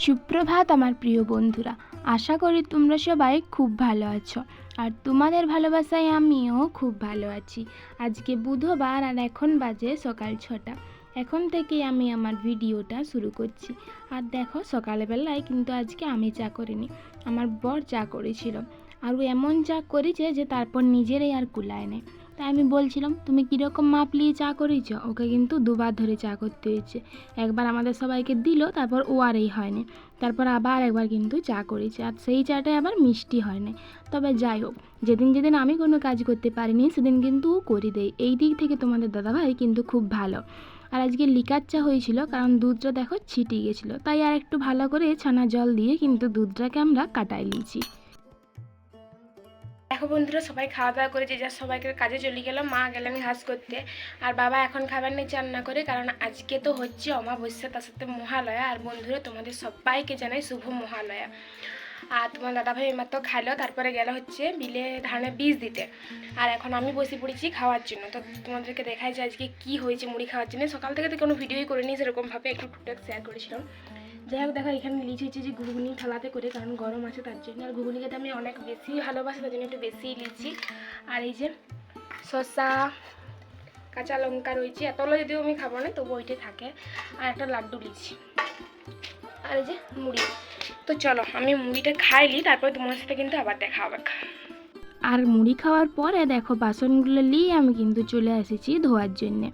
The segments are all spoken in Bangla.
সুপ্রভাত আমার প্রিয় বন্ধুরা, আশা করি তোমরা সবাই খুব ভালো আছো। আর তোমাদের ভালোবাসায় আমিও খুব ভালো আছি। আজকে বুধবার আর এখন বাজে সকাল 6টা। এখন থেকেই আমি আমার ভিডিওটা শুরু করছি। আর দেখো, সকালবেলায় কিন্তু আজকে আমি চা করিনি, আমার বর চা করেছিল। আর ও এমন চা করেছে যে তারপর নিজেরাই আর কুলায় নেই। তাই আমি বলছিলাম, তুমি কীরকম মাপ নিয়ে চা করেছ? ওকে কিন্তু দুবার ধরে চা করতে হয়েছে। একবার আমাদের সবাইকে দিল, তারপর ও আর এই হয়নি, তারপর আবার একবার কিন্তু চা করেছে। আর সেই চাটায় আবার মিষ্টি হয়নি। তবে যাই হোক, যেদিন যেদিন আমি কোনো কাজ করতে পারিনি সেদিন কিন্তু ও করে দেয়। এই দিক থেকে তোমাদের দাদাভাই কিন্তু খুব ভালো। আর আজকে লিকার চা হয়েছিল, কারণ দুধটা দেখো ছিটিয়ে গেছিলো, তাই আর একটু ভালো করে ছানা জল দিয়ে কিন্তু দুধটাকে আমরা কাটাই নিয়েছি। দেখো বন্ধুরা, সবাই খাওয়া দাওয়া করে যে যার সবাইকে কাজে চলে গেল। মা গেলেন ঘাস করতে, আর বাবা এখন খাবার নিয়ে রান্না করে, কারণ আজকে তো হচ্ছে অমাবস্যা, তার সাথে মহালয়া। আর বন্ধুরা, তোমাদের সবাইকে জানাই শুভ মহালয়া। আর তোমার দাদাভাই এমাত্র খাইলো, তারপরে গেল হচ্ছে বিলে ধানে বীজ দিতে। আর এখন আমি বসে পড়েছি খাওয়ার জন্য। তো তোমাদেরকে দেখাই যে আজকে কি হয়েছে মুড়ি খাওয়ার জন্য। সকাল থেকে তো কোনো ভিডিওই করিনি, সেরকমভাবে একটু টুকটাক শেয়ার করেছিলাম। যাই হোক, দেখো এখানে লিচি হচ্ছে যে ঘুগনি থালাতে করে, কারণ গরম আছে তার জন্য। আর ঘুগনি খেতে আমি অনেক বেশি ভালোবাসি, তার জন্য একটু বেশিই লিচি। আর এই যে শসা, কাঁচা লঙ্কা রয়েছে, এতগুলো যদিও আমি খাবো না, তবু ওইটাই থাকে। আর একটা লাড্ডু লিচি, আর এই যে মুড়ি। তো চলো আমি মুড়িটা খাইলি, তারপরে তোমার সাথে কিন্তু আবার দেখা হবে। আর মুড়ি খাওয়ার পরে দেখো বাসনগুলো নিয়ে আমি কিন্তু চলে এসেছি ধোয়ার জন্যে।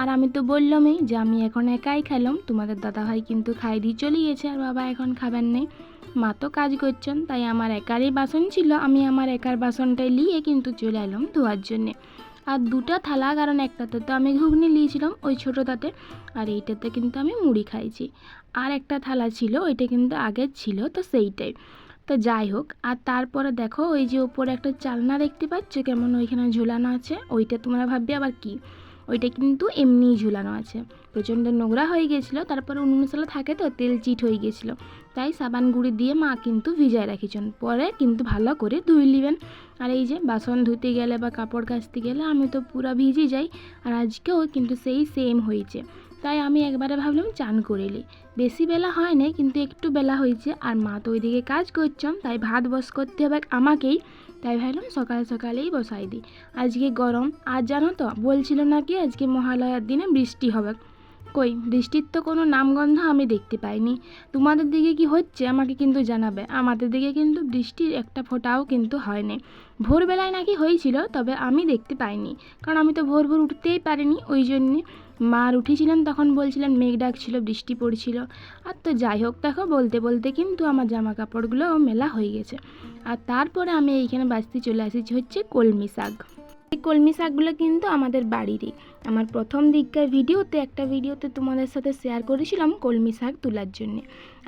আর আমি তো বললামই যে আমি এখন একাই খেলাম, তোমাদের দাদাভাই কিন্তু খাই দিয়ে চলে গেছে, আর বাবা এখন খাবেন নেই। মা তো কাজ করছেন, তাই আমার একারই বাসন ছিল, আমি আমার একার বাসনটাই নিয়ে কিন্তু চলে এলাম ধোয়ার জন্যে। আর দুটো থালা, কারণ একটাতে তো আমি ঘুগনি নিয়েছিলাম ওই ছোটোটাতে, আর এইটাতে কিন্তু আমি মুড়ি খাইছি। আর একটা থালা ছিল, ওইটা কিন্তু আগের ছিল, তো সেইটাই। তো যাই হোক, আর তারপরে দেখো ওই যে ওপরে একটা চালনা দেখতে পাচ্ছ কেমন ওইখানে ঝুলানো আছে, ওইটা তোমরা ভাববে আবার কি। ওইটা কিন্তু এমনিই ঝুলানো আছে, প্রচণ্ড নোংরা হয়ে গেছিলো, তারপরে উনুনশালা থাকে তো তেল চিট হয়ে গেছিলো, তাই সাবান গুঁড়ি দিয়ে মা কিন্তু ভিজায় রাখিছেন, পরে কিন্তু ভালো করে ধুই নেবেন। আর এই যে বাসন ধুতে গেলে বা কাপড় কাচতে গেলে আমি তো পুরো ভিজে যাই, আর আজকেও কিন্তু সেই সেম হয়েছে। তাই আমি একবারে ভাবলাম চান করে নিই। বেশি বেলা হয় নাই, কিন্তু একটু বেলা হয়েছে, আর মা তো ওইদিকে কাজ করছেন, তাই ভাত বস করতে হবে আমাকেই। তাই ভাবলাম সকাল সকালেই বসাই দিই। আজকে গরম, আর জানো তো বলছিল নাকি আজকে মহালয়ার দিনে বৃষ্টি হবে। কই, বৃষ্টির তো কোনো নামগন্ধ আমি দেখতে পাইনি। তোমাদের দিকে কি হচ্ছে আমাকে কিন্তু জানাবে। আমাদের দিকে কিন্তু বৃষ্টির একটা ফোঁটাও কিন্তু হয়নি। ভোরবেলায় নাকি হয়েছিল, তবে আমি দেখতে পাইনি, কারণ আমি তো ভোর ভোর উঠতেই পারিনি। ওই জন্যে মা উঠেছিলেন, তখন বলছিলেন মেঘ ডাকছিল, বৃষ্টি পড়ছিল। আর তো যাই হোক, দেখো বলতে বলতে কিন্তু আমার জামা কাপড়গুলো মেলা হয়ে গেছে। আর তারপরে আমি এইখানে বাঁচতে চলে এসেছি হচ্ছে কলমি শাক। এই কলমি শাকগুলো কিন্তু আমাদের বাড়িরই। আমার প্রথম দিককার ভিডিওতে তোমাদের সাথে শেয়ার করেছিলাম কলমি শাক তোলার জন্যে।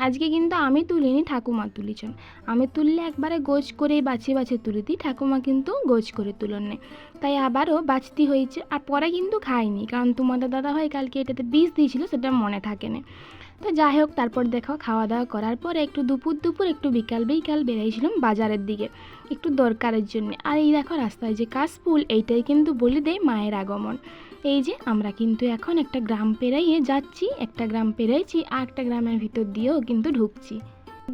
আজকে কিন্তু আমি তুলিনি, ঠাকুমা তুলেছেন। আমি তুললে একবারে গোছ করেই বাছিয়ে বাছিয়ে তুলে দিই, ঠাকুমা কিন্তু গোছ করে তুলন নেই, তাই আবারও বাছতে হয়েছে। আর পরে কিন্তু খাইনি, কারণ তোমাদের দাদাভাই কালকে এটাতে বীজ দিয়েছিল, সেটা মনে থাকে না। তো যাই হোক, তারপর দেখো খাওয়া দাওয়া করার পরে একটু দুপুর একটু বিকাল বেরিয়েছিলাম বাজারের দিকে একটু দরকারের জন্য। আর এই দেখো রাস্তায় যে কাশফুল, এইটাই কিন্তু বলে দেয় মায়ের আগমন। এই যে আমরা কিন্তু এখন একটা গ্রাম পেরিয়ে যাচ্ছি, একটা গ্রাম পেরিয়েছি, আর একটা গ্রামের ভিতর দিয়েও কিন্তু ঢুকছি।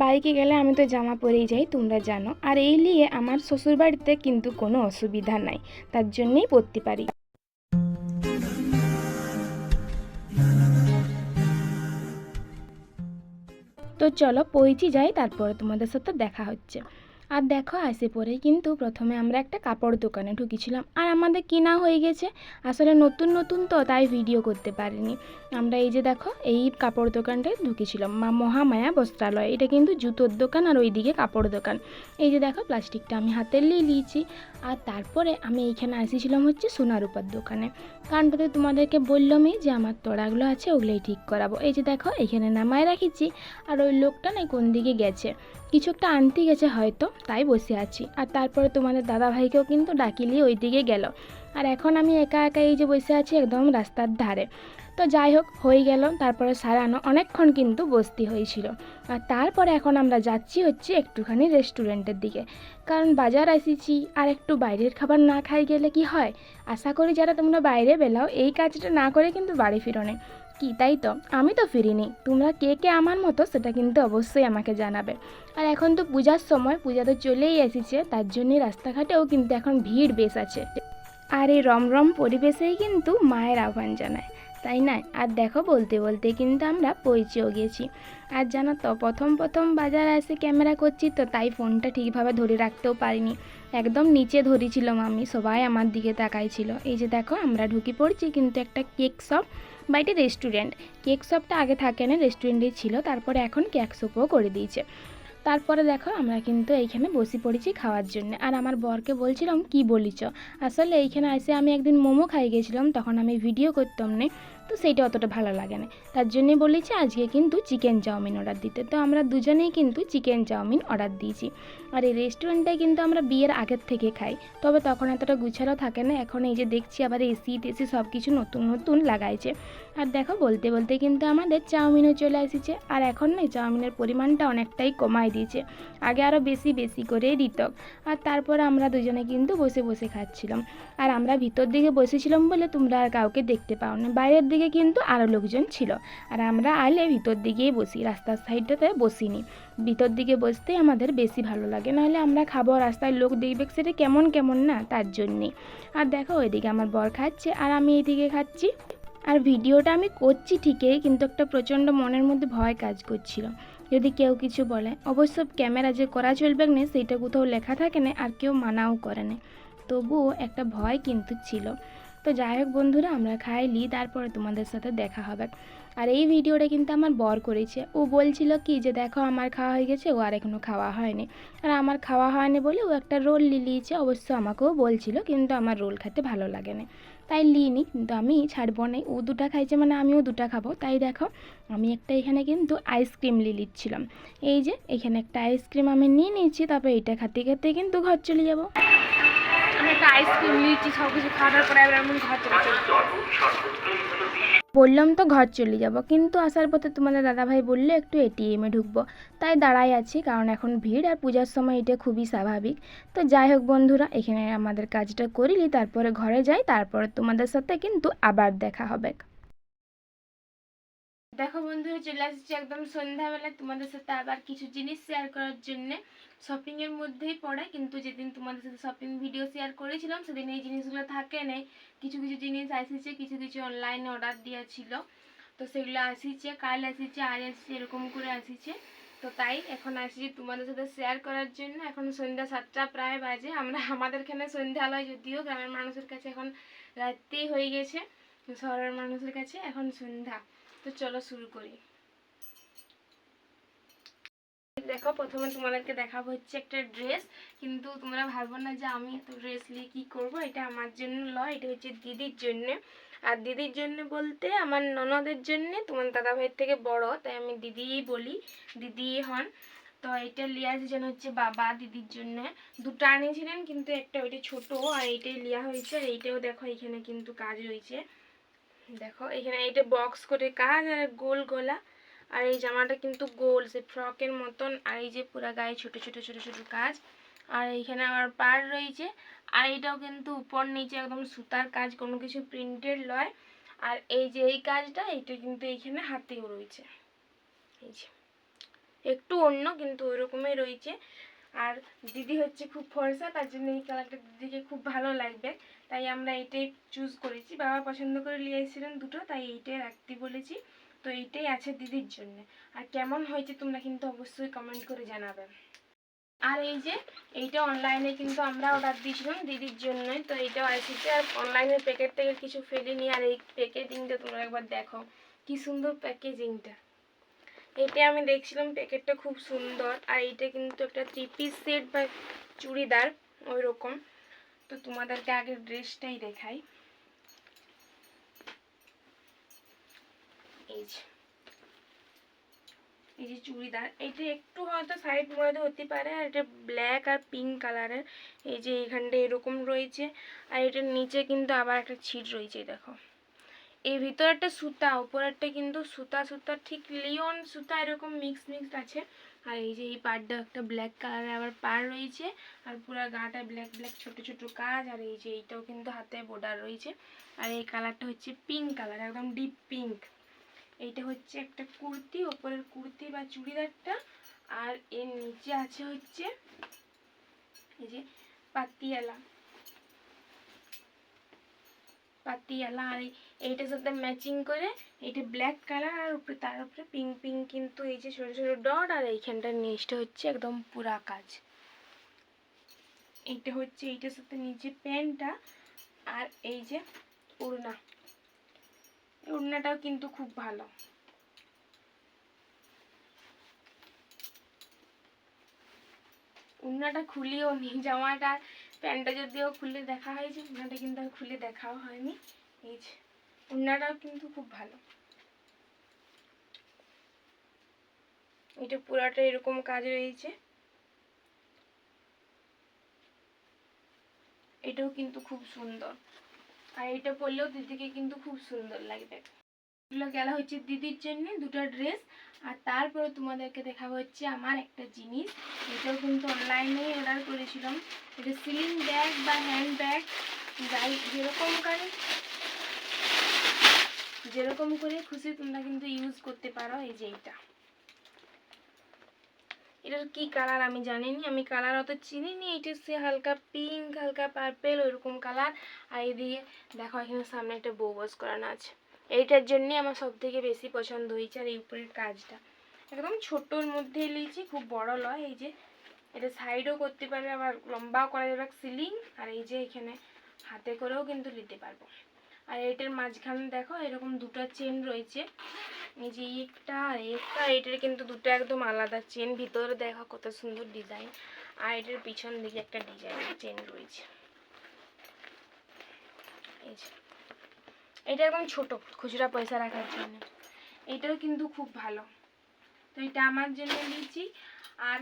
বাইকে গেলে আমি তো জামা পরেই যাই, তোমরা জানো। আর এই নিয়ে আমার শ্বশুরবাড়িতে কিন্তু কোনো অসুবিধা নাই, তার জন্যেই পরতে পারি। তো চলো পৌঁছে যাই, তারপরে তোমাদের সাথে দেখা হচ্ছে। আর দেখো আসে পরেই কিন্তু প্রথমে আমরা একটা কাপড় দোকানে ঢুকেছিলাম, আর আমাদের কেনা হয়ে গেছে। আসলে নতুন তো, তাই ভিডিও করতে পারিনি। আমরা এই যে দেখো এই কাপড় দোকানটায় ঢুকেছিলাম, মা মহামায়া বস্ত্রালয়। এটা কিন্তু জুতোর দোকান, আর ওইদিকে কাপড় দোকান। এই যে দেখো প্লাস্টিকটা আমি হাতে নিয়েছি। আর তারপরে আমি এইখানে আসিছিলাম হচ্ছে সোনারূপার দোকানে, কারণটাতে তোমাদেরকে বললামই যে আমার তোড়াগুলো আছে ওগুলোই ঠিক করাবো। এই যে দেখো এখানে নামায় রাখিছি, আর ওই লোকটা না কোন দিকে গেছে, কিছু একটা আনতে গেছে হয়তো, তাই বসে আছি। আর তারপরে তোমাদের দাদাভাইকেও কিন্তু ডাকিলিয়ে ওই দিকে গেল। আর এখন আমি একা একা এই যে বসে আছি একদম রাস্তার ধারে। তো যাই হোক হয়ে গেল, তারপরে সারানো অনেকক্ষণ কিন্তু বসতে হয়েছিল। আর তারপরে এখন আমরা যাচ্ছি হচ্ছে একটুখানি রেস্টুরেন্টের দিকে, কারণ বাজার এসেছি, আর একটু বাইরের খাবার না খাই গেলে কি হয়। আশা করি যারা তোমরা বাইরে বেলাও এই কাজটা না করে কিন্তু বাড়ি ফিরো না। কি তাই তো, আমি তো ফিরিনি। তোমরা কে কে আমার মতো সেটা কিন্তু অবশ্যই আমাকে জানাবে। আর এখন তো পূজার সময়, পূজা তো চলেই এসেছে, তার জন্যই রাস্তাঘাটেও কিন্তু এখন ভিড় বেশ আছে। আর এই রমরম পরিবেশেই কিন্তু মায়ের আহ্বান জানায়, তাই না? আর দেখো বলতে বলতে কিন্তু আমরা পৌঁছেও গেছি। আর জানো তো, প্রথম প্রথম বাজারে এসে ক্যামেরা করছি তো তাই ফোনটা ঠিকভাবে ধরে রাখতেও পারিনি, একদম নিচে ধরেছিলাম আমি, সবাই আমার দিকে তাকাইছিল। এই যে দেখো আমরা ঢুকে পড়ছি কিন্তু একটা কেক শপ বা এটা রেস্টুরেন্ট। কেক শপটা আগে থাকে না, রেস্টুরেন্টেই ছিল, তারপরে এখন কেক শপও করে দিয়েছে। তারপরে দেখো আমরা কিন্তু এইখানে বসে পড়েছি খাওয়ার জন্য। আর আমার বরকে বলছিলাম কি বলিছ, আসলে এইখানে এসে আমি একদিন মোমো খাই গেছিলাম, তখন আমি ভিডিও করতাম না, তো সেইটা অতটা ভালো লাগে না, তার জন্যই বলেছি আজকে কিন্তু চিকেন চাউমিন অর্ডার দিতে। তো আমরা দুজনেই কিন্তু চিকেন চাউমিন অর্ডার দিয়েছি। আর এই রেস্টুরেন্টটায় কিন্তু আমরা বিয়ের আগের থেকে খাই, তবে তখন এতটা গুছানো থাকে না, এখন এই যে দেখছি আবার এসি টেসি সব কিছু নতুন নতুন লাগাইছে। আর দেখো বলতে বলতে কিন্তু আমাদের চাউমিনও চলে এসেছে। আর এখন না চাউমিনের পরিমাণটা অনেকটাই কমাই দিয়েছে, আগে আরও বেশি বেশি করেই দিত। আর তারপরে আমরা দুজনে কিন্তু বসে বসে খাচ্ছিলাম। আর আমরা ভিতর দিকে বসেছিলাম বলে তোমরা আর কাউকে দেখতে পাও না, বাইরের দিকে কিন্তু আরও লোকজন ছিল। আর আমরা আলে ভিতর দিকেই বসি, রাস্তার সাইডটাতে বসিনি, ভিতর দিকে বসতেই আমাদের বেশি ভালো লাগে, নাহলে আমরা খাবো রাস্তায় লোক দেখবে সেটা কেমন কেমন না, তার জন্যেই। আর দেখো ওইদিকে আমার বর খাচ্ছে আর আমি এইদিকে খাচ্ছি। আর ভিডিওটা আমি করছি ঠিকই, কিন্তু একটা প্রচণ্ড মনের মধ্যে ভয় কাজ করছিল, যদি কেউ কিছু বলে। অবশ্য ক্যামেরা যে করা চলবে না সেইটা কোথাও লেখা থাকে না, আর কেউ মানাও করে না, তবুও একটা ভয় কিন্তু ছিল। তো যাই হোক বন্ধুরা, আমরা খাইলি, তারপরে তোমাদের সাথে দেখা হবে। আর এই ভিডিওটা কিন্তু আমার বর করেছে, ও বলছিল কি যে দেখো আমার খাওয়া হয়ে গেছে, ও আর এখনও খাওয়া হয়নি। আর আমার খাওয়া হয়নি বলে ও একটা রোল নিয়েছে, অবশ্য আমাকেও বলছিল, কিন্তু আমার রোল খেতে ভালো লাগে না, তাই নিইনি। কিন্তু আমি ছাড়বো না, ও দুটা খাইছে মানে আমিও দুটা খাবো। তাই দেখো আমি একটা এখানে কিন্তু আইসক্রিম নিচ্ছিলাম। এই যে এখানে একটা আইসক্রিম আমি নিয়ে নিয়েছি, তারপরে এটা খেতে খেতে কিন্তু ঘর চলে যাবো। আমি একটা আইসক্রিম নিয়েছি, সব কিছু খাওয়ার পরে এবার আমি ঘর চলে যাবো। বললাম তো ঘর চলে যাব, কিন্তু আসার পথে তোমাদের দাদাভাই বললে একটু এটিএমে ঢুকবো, তাই দাঁড়াই আছি, কারণ এখন ভিড় আর পূজার সময় এটা খুবই স্বাভাবিক। তো যাই হোক বন্ধুরা, এখানে আমাদের কাজটা করিলি, তারপরে ঘরে যাই, তারপরে তোমাদের সাথে কিন্তু আবার দেখা হবে। দেখো বন্ধুরা, চলে আসছি একদম সন্ধ্যাবেলা তোমাদের সাথে আবার কিছু জিনিস শেয়ার করার জন্যে। শপিংয়ের মধ্যেই পড়ে, কিন্তু যেদিন তোমাদের সাথে শপিং ভিডিও শেয়ার করেছিলাম সেদিন এই জিনিসগুলো থাকে নেই, কিছু কিছু জিনিস আসিছে, কিছু কিছু অনলাইনে অর্ডার দেওয়া ছিল, তো সেগুলো আসিছে, কাল আসিছে, আজ আসিছে, এরকম করে আসিছে। তো তাই এখন আসছি তোমাদের সাথে শেয়ার করার জন্য। এখন সন্ধ্যা 7টা প্রায় বাজে, আমাদের এখানে সন্ধ্যালয়, যদিও গ্রামের মানুষের কাছে এখন রাত্রি হয়ে গেছে, শহরের মানুষের কাছে এখন সন্ধ্যা। তো চলো শুরু করি। দেখো প্রথমে তোমাদেরকে দেখাবো হচ্ছে একটা ড্রেস, কিন্তু তোমরা ভাবো না যে আমি এত ড্রেস নিয়ে কী করবো, এটা আমার জন্য লয়, এটা হচ্ছে দিদির জন্যে। আর দিদির জন্য বলতে আমার ননদের জন্যে, তোমার দাদাভাইয়ের থেকে বড়, তাই আমি দিদিই বলি, দিদি হন। তো এটা লিয়া যেন হচ্ছে বাবা দিদির জন্য দুটো আনিয়েছিলেন, কিন্তু একটা ওইটা ছোট, আর এইটাই লিয়া হয়েছে। আর এইটাও দেখো এখানে কিন্তু কাজ রয়েছে, দেখো এখানে এইটা বক্স করে কাজ আর গোল গলা। আর এই জামাটা কিন্তু গোল, সে ফ্রকের মতন, আর এই যে পুরা গায়ে ছোট ছোট ছোট ছোট কাজ। আর এইখানে আবার পাড় রয়েছে, আর এইটাও কিন্তু উপর নিচে একদম সুতার কাজ, কোনো কিছু প্রিন্টেড লয়। আর এই যে এই কাজটা, এইটা কিন্তু এইখানে হাতেও রয়েছে, এই যে একটু অন্য কিন্তু ওই রকমই রয়েছে। আর দিদি হচ্ছে খুব ফর্সা, তার জন্য এই কালারটা দিদিকে খুব ভালো লাগবে, তাই আমরা এইটাই চুজ করেছি। বাবা পছন্দ করে নিয়ে এসেছিলেন দুটো, তাই এইটাই রাখতে বলেছি। তো এইটাই আছে দিদির জন্য। আর কেমন হয়েছে তোমরা কিন্তু অবশ্যই কমেন্ট করে জানাবেন। আর এই যে এইটা অনলাইনে কিন্তু আমরা অর্ডার দিয়েছিলাম দিদির জন্যই, তো এইটাও এসেছে। আর অনলাইনের প্যাকেট থেকে কিছু ফেলিনি। আর এই প্যাকেজিংটা তোমরা একবার দেখো, কি সুন্দর প্যাকেজিংটা। এটা আমি দেখছিলাম, প্যাকেটটা খুব সুন্দর। আর এইটা কিন্তু একটা 3 পিস সেট বা চুড়িদার ওই রকম। তো তোমাদেরকে আগে ড্রেসটাই দেখাই, এই যে এই যে চুড়িদার, এটা একটু হয়তো সাইড মোড়াতে হতে পারে। আর এটা ব্ল্যাক আর পিঙ্ক কালারের, এই যে এইখানটা এরকম রয়েছে, আর এটার নিচে কিন্তু আবার একটা ছিট রয়েছে, দেখো এই ভিতরেরটা সুতা, উপরেরটা কিন্তু সুতা সুতা, ঠিক লিওন সুতা এরকম মিক্স মিক্স আছে। আর এই যে এই পাড়টা একটা ব্ল্যাক কালারের আবার পাড় রয়েছে, আর পুরো গাটা ব্ল্যাক ব্ল্যাক ছোট ছোট কাজ। আর এই যে এইটাও কিন্তু হাতে বর্ডার রয়েছে। আর এই কালারটা হচ্ছে পিঙ্ক কালার, একদম ডিপ পিঙ্ক। এইটা হচ্ছে একটা কুর্তি, ওপরের কুর্তি বা চুড়িদারটা। আর এর নিচে আছে হচ্ছে এই যে পাতিয়ালা আর এইটার সাথে ম্যাচিং করে এইটা ব্ল্যাক কালার, আর উপরে তার উপরে পিঙ্ক পিঙ্ক কিন্তু এই যে ছোটো ছোটো ডট, আর এইখানটার নিচটা হচ্ছে একদম পুরা কাজ। এইটা হচ্ছে এইটার সাথে নিচে প্যান্টটা, আর এই যে ওড়নাটাও কিন্তু খুব ভালো। ওড়নাটা খুলিও নি, জামাটা প্যান্টটা যদিও খুলে দেখা হয়েছে, ওড়নাটা কিন্তু আর খুলে দেখাও হয়নি। এই যে ওড়নাটাও কিন্তু খুব ভালো। এটা পুরাটা এরকম কাজ রয়েছে, এটাও কিন্তু খুব সুন্দর। আর এটা পরলেও দিদিকে কিন্তু খুব সুন্দর লাগবে। এগুলো গেল হচ্ছে দিদির জন্য দুটো ড্রেস। আর তারপরে তোমাদেরকে দেখাবো হচ্ছে আমার একটা জিনিস, এটাও কিন্তু অনলাইনেই অর্ডার করেছিলাম। এটা সিলিং ব্যাগ বা হ্যান্ড ব্যাগ, যাই যেরকম করে খুশি তোমরা কিন্তু ইউজ করতে পারো। এই যে এটার কি কালার আমি জানিনি, আমি কালার অত চিনিনি। এটা সে হালকা পিঙ্ক, হালকা পার্পেল ওইরকম কালার। আর এদিকে দেখো এখানে সামনে একটা বউ বস করানো আছে। এইটার জন্যে আমার সব থেকে বেশি পছন্দ হয়েছে। আর এই উপরের কাজটা একদম ছোটোর মধ্যে নিয়েছি, খুব বড় নয়। এই যে এটা সাইডও করতে পারবে, আবার লম্বাও করা যাবে সিলিং। আর এই যে এখানে হাতে করেও কিন্তু নিতে পারবো। আর এটার মাঝখানে দেখো এরকম দুটো চেন রয়েছে, এই যে একটা আর একটা, এটার কিন্তু দুটো একদম আলাদা চেন। ভিতরে দেখো কত সুন্দর ডিজাইন। আর এটার পিছন দিকে একটা ডিজাইন চেন রয়েছে। এই যে এটা একদম ছোট খুচরা পয়সা রাখার জন্য, এটাও কিন্তু খুব ভালো। তো এটা আমার জন্য নিয়েছি। আর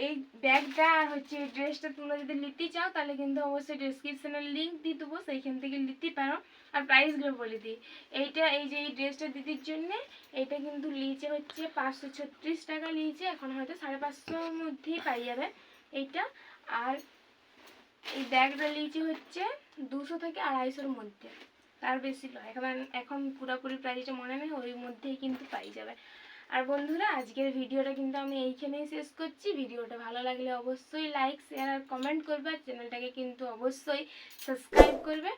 এই ব্যাগটা হচ্ছে এই ড্রেসটা তোমরা যদি নিতে চাও তাহলে কিন্তু অবশ্যই ডেসক্রিপশনের লিঙ্ক দিয়ে দেবো, সেইখান থেকে নিতে পারো। আর প্রাইসগুলো বলে দিই, এইটা এই যে এই ড্রেসটা দিদির জন্যে এইটা কিন্তু নিয়েছে হচ্ছে 536 টাকা নিয়েছে, এখন হয়তো 550 মধ্যেই পাই যাবে এইটা। আর এই ব্যাগটা নিয়েছে হচ্ছে 200 থেকে 250-র মধ্যে, তার বেশি নয়। এখন পুরোপুরি প্রাইসটা মনে নেই, ওই মধ্যেই কিন্তু পাই যাবে। আর বন্ধুরা আজকের ভিডিওটা কিন্তু আমি এইখানেই শেষ করছি। ভিডিওটা ভালো লাগলে অবশ্যই লাইক, শেয়ার আর কমেন্ট করবে। আর চ্যানেলটাকে কিন্তু অবশ্যই সাবস্ক্রাইব করবে।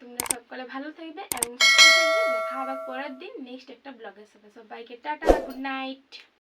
তোমরা সকলে ভালো থাকবে এবং সুস্থ থাকবে। দেখা হবে পরের দিন নেক্সট একটা ব্লগের সাথে। সবাইকে টাটা, গুড নাইট।